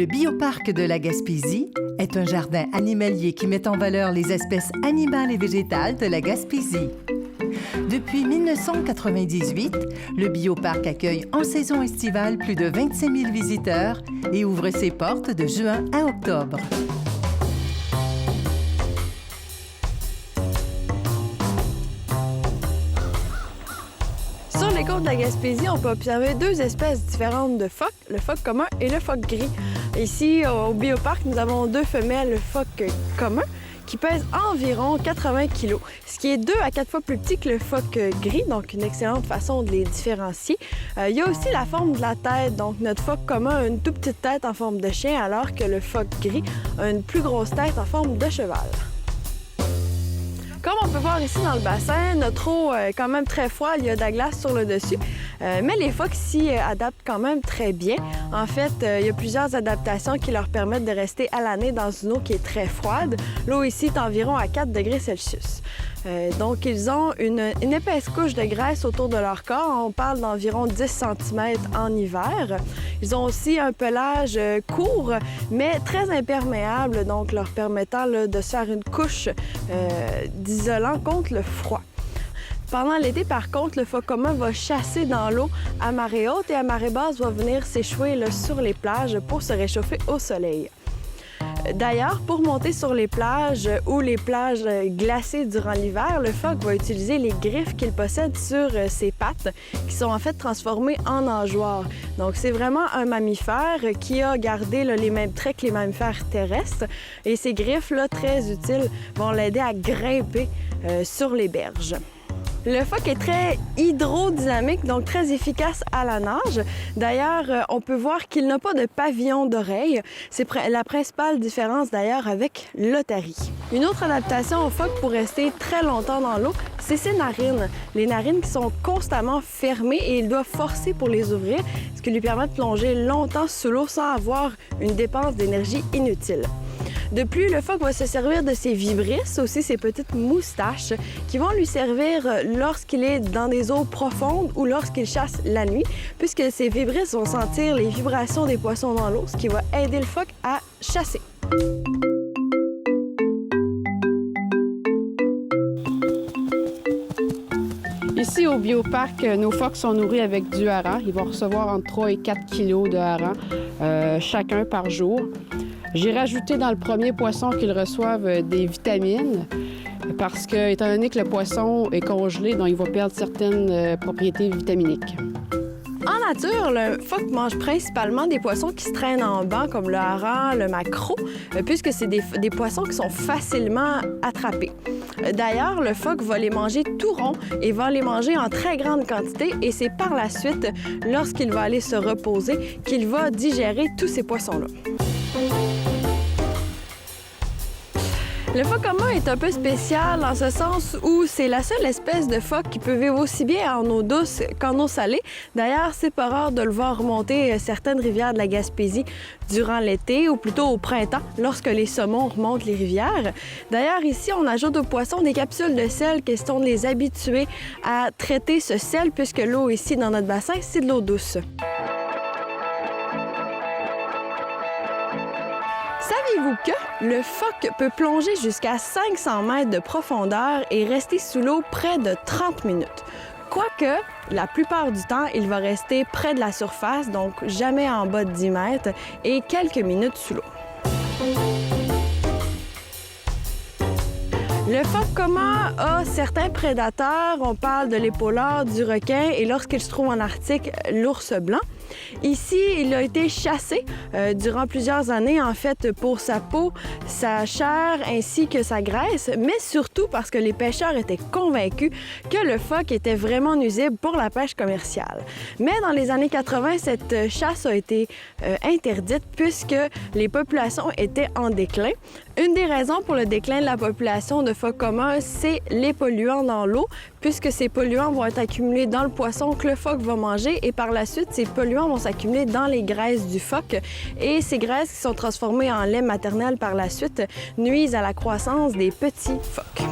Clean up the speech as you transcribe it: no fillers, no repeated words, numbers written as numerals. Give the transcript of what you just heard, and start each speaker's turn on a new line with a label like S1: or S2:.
S1: Le Bioparc de la Gaspésie est un jardin animalier qui met en valeur les espèces animales et végétales de la Gaspésie. Depuis 1998, le Bioparc accueille en saison estivale plus de 25 000 visiteurs et ouvre ses portes de juin à octobre.
S2: Sur les côtes de la Gaspésie, on peut observer deux espèces différentes de phoques, le phoque commun et le phoque gris. Ici, au Bioparc, nous avons deux femelles phoques communs qui pèsent environ 80 kg, ce qui est 2 à 4 fois plus petit que le phoque gris, donc une excellente façon de les différencier. Il y a aussi la forme de la tête, donc notre phoque commun a une toute petite tête en forme de chien, alors que le phoque gris a une plus grosse tête en forme de cheval. Comme on peut voir ici dans le bassin, notre eau est quand même très froide, il y a de la glace sur le dessus, mais les phoques s'y adaptent quand même très bien. En fait, il y a plusieurs adaptations qui leur permettent de rester à l'année dans une eau qui est très froide. L'eau ici est environ à 4 degrés Celsius. Donc, ils ont une épaisse couche de graisse autour de leur corps. On parle d'environ 10 cm en hiver. Ils ont aussi un pelage court, mais très imperméable, donc leur permettant de se faire une couche d'isolant contre le froid. Pendant l'été, par contre, le phoque commun va chasser dans l'eau à marée haute et à marée basse va venir s'échouer sur les plages pour se réchauffer au soleil. D'ailleurs, pour monter sur les plages ou les plages glacées durant l'hiver, le phoque va utiliser les griffes qu'il possède sur ses pattes, qui sont en fait transformées en nageoires. Donc, c'est vraiment un mammifère qui a gardé les mêmes traits que les mammifères terrestres. Et ces griffes-là, très utiles, vont l'aider à grimper sur les berges. Le phoque est très hydrodynamique, donc très efficace à la nage. D'ailleurs, on peut voir qu'il n'a pas de pavillon d'oreille. C'est la principale différence d'ailleurs avec l'otarie. Une autre adaptation au phoque pour rester très longtemps dans l'eau, c'est ses narines. Les narines qui sont constamment fermées et il doit forcer pour les ouvrir, ce qui lui permet de plonger longtemps sous l'eau sans avoir une dépense d'énergie inutile. De plus, le phoque va se servir de ses vibrisses, aussi ses petites moustaches, qui vont lui servir lorsqu'il est dans des eaux profondes ou lorsqu'il chasse la nuit, puisque ces vibrisses vont sentir les vibrations des poissons dans l'eau, ce qui va aider le phoque à chasser.
S3: Ici, au Bioparc, nos phoques sont nourris avec du hareng. Ils vont recevoir entre 3 et 4 kg de hareng chacun par jour. J'ai rajouté dans le premier poisson qu'ils reçoivent des vitamines parce que, étant donné que le poisson est congelé, donc il va perdre certaines propriétés vitaminiques.
S2: En nature, le phoque mange principalement des poissons qui se traînent en banc, comme le hareng, le maquereau, puisque c'est des poissons qui sont facilement attrapés. D'ailleurs, le phoque va les manger tout rond et va les manger en très grande quantité, et c'est par la suite, lorsqu'il va aller se reposer, qu'il va digérer tous ces poissons-là. Le phoque commun est un peu spécial en ce sens où c'est la seule espèce de phoque qui peut vivre aussi bien en eau douce qu'en eau salée. D'ailleurs, c'est pas rare de le voir remonter certaines rivières de la Gaspésie durant l'été ou plutôt au printemps lorsque les saumons remontent les rivières. D'ailleurs, ici, on ajoute aux poissons des capsules de sel, question de les habituer à traiter ce sel puisque l'eau ici dans notre bassin, c'est de l'eau douce. Saviez-vous que le phoque peut plonger jusqu'à 500 mètres de profondeur et rester sous l'eau près de 30 minutes? Quoique, la plupart du temps, il va rester près de la surface, donc jamais en bas de 10 mètres, et quelques minutes sous l'eau. Le phoque commun a certains prédateurs. On parle de l'épaulard, du requin et lorsqu'il se trouve en Arctique, l'ours blanc. Ici, il a été chassé durant plusieurs années, en fait, pour sa peau, sa chair ainsi que sa graisse, mais surtout parce que les pêcheurs étaient convaincus que le phoque était vraiment nuisible pour la pêche commerciale. Mais dans les années 80, cette chasse a été interdite puisque les populations étaient en déclin. Une des raisons pour le déclin de la population de phoques communs, c'est les polluants dans l'eau, puisque ces polluants vont être accumulés dans le poisson que le phoque va manger et par la suite, ces polluants vont s'accumuler dans les graisses du phoque et ces graisses qui sont transformées en lait maternel par la suite nuisent à la croissance des petits phoques.